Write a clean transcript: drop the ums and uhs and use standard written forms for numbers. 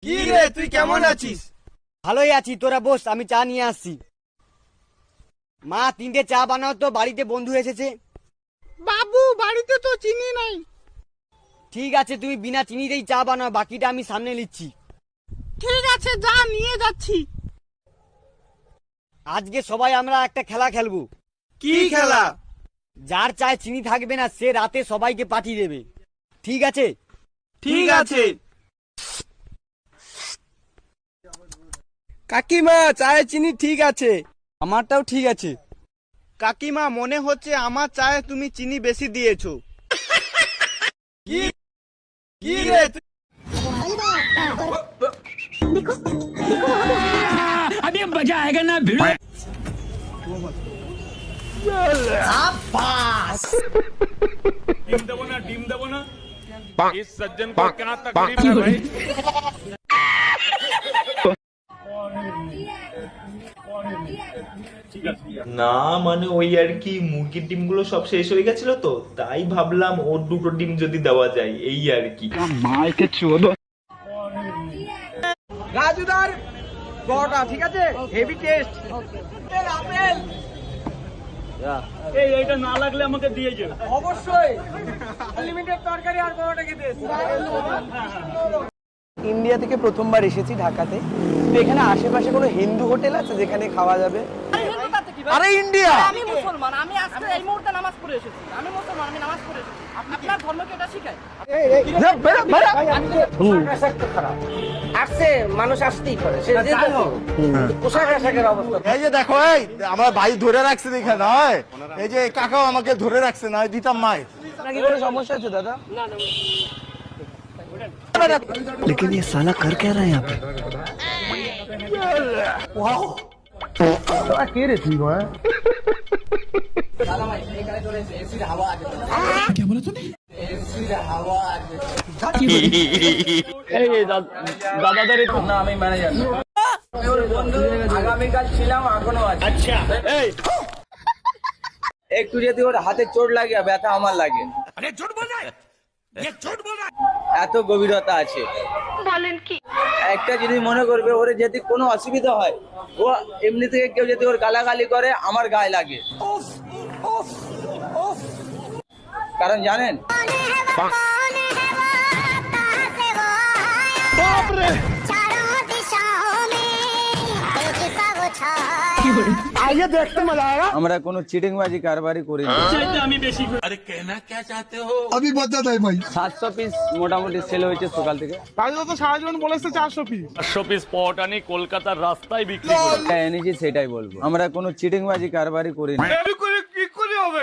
কি রে, তুই কেমন আছিস? ভালোই আছি, তোরা বস, আমি চা নিয়ে আসছি। মা, 3টে চা বানাও তো, বাড়িতে বন্ধু এসেছে। বাবু, বাড়িতে তো চিনি নাই। ঠিক আছে, তুমি বিনা চিনিতেই চা বানাও, বাকিটা আমি সামনে নিচ্ছি। ঠিক আছে, যা নিয়ে যাচ্ছি। আজকে সবাই আমরা একটা খেলা খেলবো। কি খেলা? যার চায় চিনি থাকবে না সে রাতে সবাইকে পাঠিয়ে দেবে, ঠিক আছে? ঠিক আছে। কাকিমা, চায়ে চিনি ঠিক আছে। আমারটাও ঠিক আছে। কাকিমা, মনে হচ্ছে আমার চায়ে তুমি চিনি বেশি দিয়েছো। কি কি রে? अभी मजा आएगा ना भिड़ो। डिम देवो ना इस सज्जन को क्या तकलीफ है भाई? না মানে ওই আর কি, মুরগির ডিমগুলো সব শেষ হয়ে গেছিল তো, তাই ভাবলাম ওর 2টো ডিম যদি দেওয়া যায়, এই আর কি। রাজুদার বড়টা ঠিক আছে, হেভি টেস্ট। আপেল এইটা না লাগলে আমাকে দিয়ে যাও। অবশ্যই, আনলিমিটেড তরকারি আর বড়টা খেতে। ইন্ডিয়া থেকে প্রথমবার এসেছি ঢাকাতে, তো এখানে আশেপাশে কোনো হিন্দু হোটেল আছে যেখানে খাওয়া যাবে? আরে ইন্ডিয়া। আমি মুসলমান, আমি আজকে এই মুহূর্তে নামাজ পড়ে এসেছি। আমি মুসলমান, আমি নামাজ পড়ে এসেছি। আপনার ধর্মকে এটা শিখায়? আসছে মানুষ আসতেই পারে, সে যে পোশাক আশাকের অবস্থা। এই যে দেখো, এই আমার ভাই ধরে রাখছে দেখে না, এই যে কাকাও আমাকে ধরে রাখছে না, দিতাম মাই। আপনার কি কোনো সমস্যা আছে দাদা? लेकिन ये साला कर क्या रहा है यहाँ पे? আমি ম্যানেজার না, আমি ওর বন্ধু। আগামীকাল ছিলাম, এখনো আছে। আচ্ছা, একটু যদি ওর হাতে চোট লাগে, ব্যথা আমার লাগে। এত গভীরতা আছে। বলেন কি? একটা জিনিস মনে করবে, ওর যদি কোনো অসুবিধা হয়, ও এমনি থেকে কেউ যদি ওর গালাগালি করে, আমার গায়ে লাগে। কারণ জানেন, আমরা কোনো চিটিংবাজি কারবারি করি না। अरे कहना क्या चाहते हो? 700 পিস মোটামুটি সেল হয়েছে সকাল থেকে। রাজু তো সারা জীবন বলেছে 400 পিস। 100 পিস পট আনি কলকাতার রাস্তায় বিক্রি করে। যেটা এনেছি সেটাই বলবো, আমরা কোনো চিটিংবাজি কারবারি করি না। কি করে হবে?